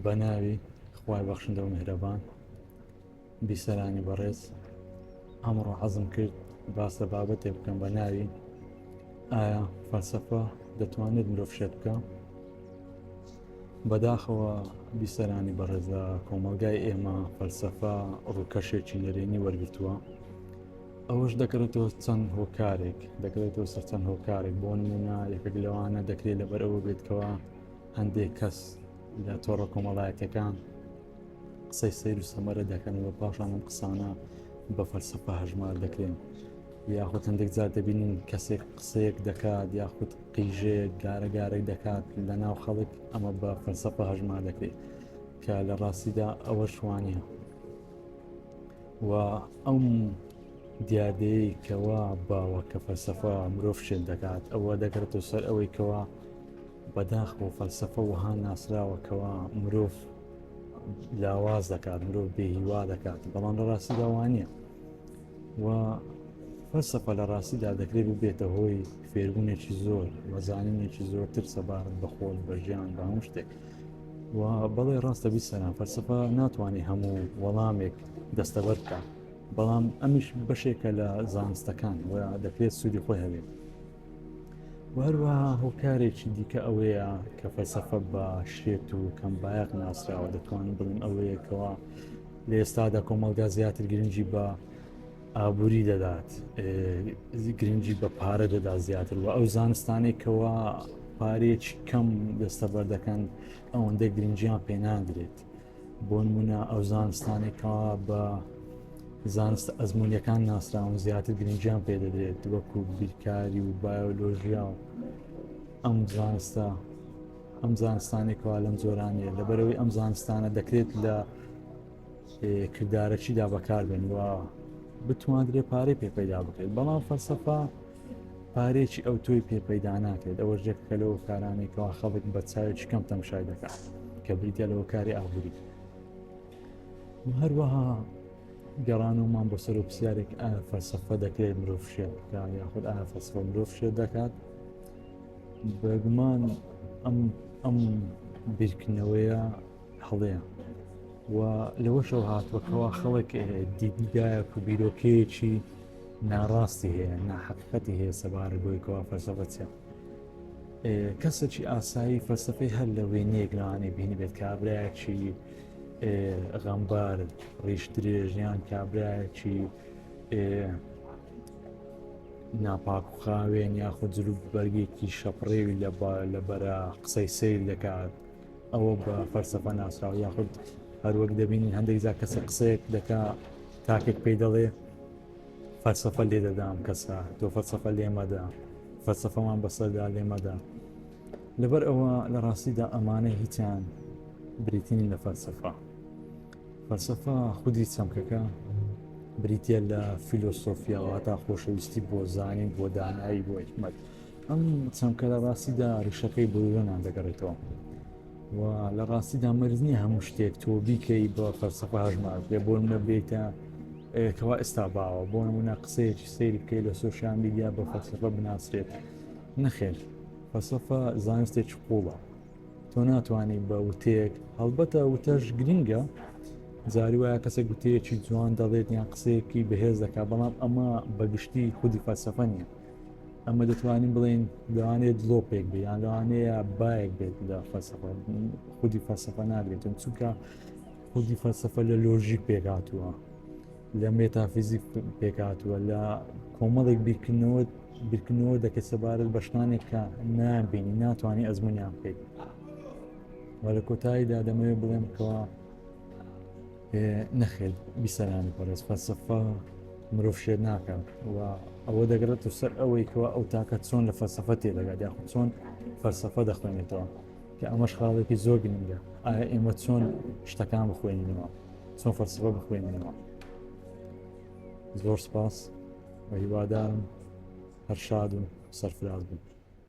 بەناوی خوای بەخشندە و میهرەبان بیسەرانی بەڕێز ئەمڕۆ حەزم کرد باس لە بابەتێک بکەم بە ناوی ئایا فەلسەفە دەتوانێت مرۆڤ شێت بکە؟ بەداخەوە بیسەرانی بەڕێز لە کۆمەلگای ئێمە فەلسەفە ڕووکەشێکی نەرێنی وەرگرتووە. ئەوەش دەکرێتەوە چەند هۆکارێک دەکرێتەوە سەر چەند هۆکارێک بۆ نمونە یەکێک لەوانە دەکرێت لەبەر ئەوە بێتکەوە هەندێک کەس لە تۆڕە کۆمەڵایەتەکان قسەی سەیر و سەمەرە دەکەن و پاشان ئەم قسانە بە فەلسەفە هەژمار دەکرێن، یاخود هەندێک جار دەبینین کەسێک قسەیەک دەکات یاخود قیژەیەک گارەگارێک دەکات لە ناو خەڵک، ئەمە بە فەلسەفە هەژمار دەکرێت کە لە ڕاستیدا ئەوە شوانیە. و ئەم دیادەیەی کەوا باوە کە فەلسەفە مرۆڤ شێت دەکات ئەوە دەکرێتەوە سەر ئەوەی کەوا بەداخەوە فەلسەفە وەها ناسراوەکەوە مرۆڤ لاواز دەکات، مرۆڤ بێهیوا دەکات، بەڵام لە ڕاستیدا وانە. و فەلسەفە لە ڕاستیدا دەکرێت ببێتە هۆی فێربوونێکی زۆر، وەزانینێکی زۆرتر سەبارەت بە خۆل، بە ژیان، بە هەموو شتێک. و بەڵێ ڕاستە بیسەران فەلسەفە ناتوانێت هەموو وەڵامێک دەستەبەر بکات، بەڵام ئەمیش بەشێکە لە زانستەکان و دەکرێت سوودی خۆی هەبێت. و هەروەها هۆکارێکی دیکە ئەوەیە کە فەلسەفە بە شێت و کەمبایەق ناسراوە، دەتوانین بڵین ئەوەیەکەوە لە ئێستادا کۆمەلگا زیاتر گرنگی بە ئابووری دەدات، گرنگی بە پارە دەدات زیاتر، و ئەو زانستانێکەوە پارێکی کەم دەستەبەر دەکەن ئەوەندە گرنگیان پێناگرێت. بۆ نمونە ئەو زانستانێکەوە بە زانستە ئەزموونیەکان ناسراون زیاتر گرنگیان پێدەدرێت، وەکو بیرکاری و بایۆلۆژیا و ئەم زانستانێکەوە لەم جۆرانەیە، لەبەرەوەی ئەم زانستانە دەکرێت لە کردارەکیدا بەکاربێن و بتوانرێت پارەی پێپەیدا بکرێت. بەڵام فەلسەفە پارێکی ئەو تۆی پێپەیدا ناکرێت. ئەوە ژێکەکە لەوە کارانێکەوە خەڵک بە چاوێکی کەم تەماشای دەکات کە بریتە لەوە کاری ئابووری. هەروەها گەڕانەوەمان بۆ سەر و پرسیارێک ئایا فەلسەفە دەکرێت مرۆڤ شێت بکات یاخود ئایا فەلسەفە مرۆڤ شێت دەکات؟ بەگومان ئەم بیرکردنەوەیە هەڵەیە و لەوەشەوە هاتووەکەوە خەڵک دیدگایەک و بیرۆکەیەکی ناڕاستی هەیە، ناحەقیقەتی هەیە سەبارەت بۆیکەوە فەلسەفە چییە. کەسێکی ئاسایی فەلسەفەی هەر لە وێنەیەک لەوانەیە بینی بێت کابرایەکی غەمبار ڕیش درێژیان، کابرایەکی ناپاک و خاوێن یاخود جلوب بەرگێکی شەپڕێوی لەبەرە قسەی سەیر دەکات، ئەوە بە فەلسەفە ناسراوە. یاخود هەروەک دەبینین هەندێک جار کەسە قسەیەک دەکا کاکێک پێی دەڵێ فەلسەفە لێ دەدام کەسە تۆ فەلسەفە لێمەدا، فەلسەفەمان بەسەردا لێمەدا. لەبەر ئەوە لە ڕاستیدا ئەمانە هیچیان بریتینی لە فەلسەفە. فەلسەفە خودی چەمکەکە بریتە لە فیلۆسۆفیا واتە خۆشەویستی بۆ زانین، بۆ دانایی، بۆ حکمەت. ئەم چەمکە لە ڕاستیدا ڕیشەکەی بۆیۆنان دەگەڕێتەوە و لە ڕاستیدا مەرج نییە هەموو شتێک تۆ بیکەی بە فەلسەفە هەژمار بێ. بۆ نمونە بێتە کەوا ئێستا باوە، بۆ نمونە قسەیەکی سەیری بکەی لە سۆشیال میدیا بە فەلسەفە بناسرێت. نەخێر، فەلسەفە زانستێکی قوڵە، تۆ ناتوانانی بە وتەیەک، هەڵبەتە وتەش گرینگە، جاری وایە کەسێک گوتەیەکی جوان دەڵێت یان قسەیەکی بەهێز دەکات، بەڵام ئەمە بەگشتی خودی فەلسەفە نییە. ئەمە دەتوانین بڵێن لەوانەیە دڵۆپێک بێت یان لەوانەیە بایەک بێت لە فەلسەفە، خودی فەلسەفە ناگرێتن، چونکە خودی فەلسەفە لە لۆژیک پێکاتووە، لە مێتافیزیک پێکاتووە، لە کۆمەڵێک بیرکردنەوە دەکەێت سەبارەت بە شتانێک کە نابینی، ناتوانانی ئەزموونیان بکەیت. وە لە کۆتاییدا دەمەوێت بڵێم کەوا نەخێت بیسەرانی بەڕێز فەلسەفە مرۆڤ شێت ناکات و ئەوە دەگرێتەوە سەر ئەوەی کەوا ئەو تاکە چۆن لە فەلسەفە تێدەگات یاخود چۆن فەلسەفە دەخوێنێتەوە، کە ئەمەش خاڵێکی زۆر گرنگە. ئایا ئێمە چۆن شتەکان بخوێنینەوە، چۆن فەلسەفە بخوێنینەوە. زۆر سپاس و هیوادارم هەر شاد و سەرفراز بن.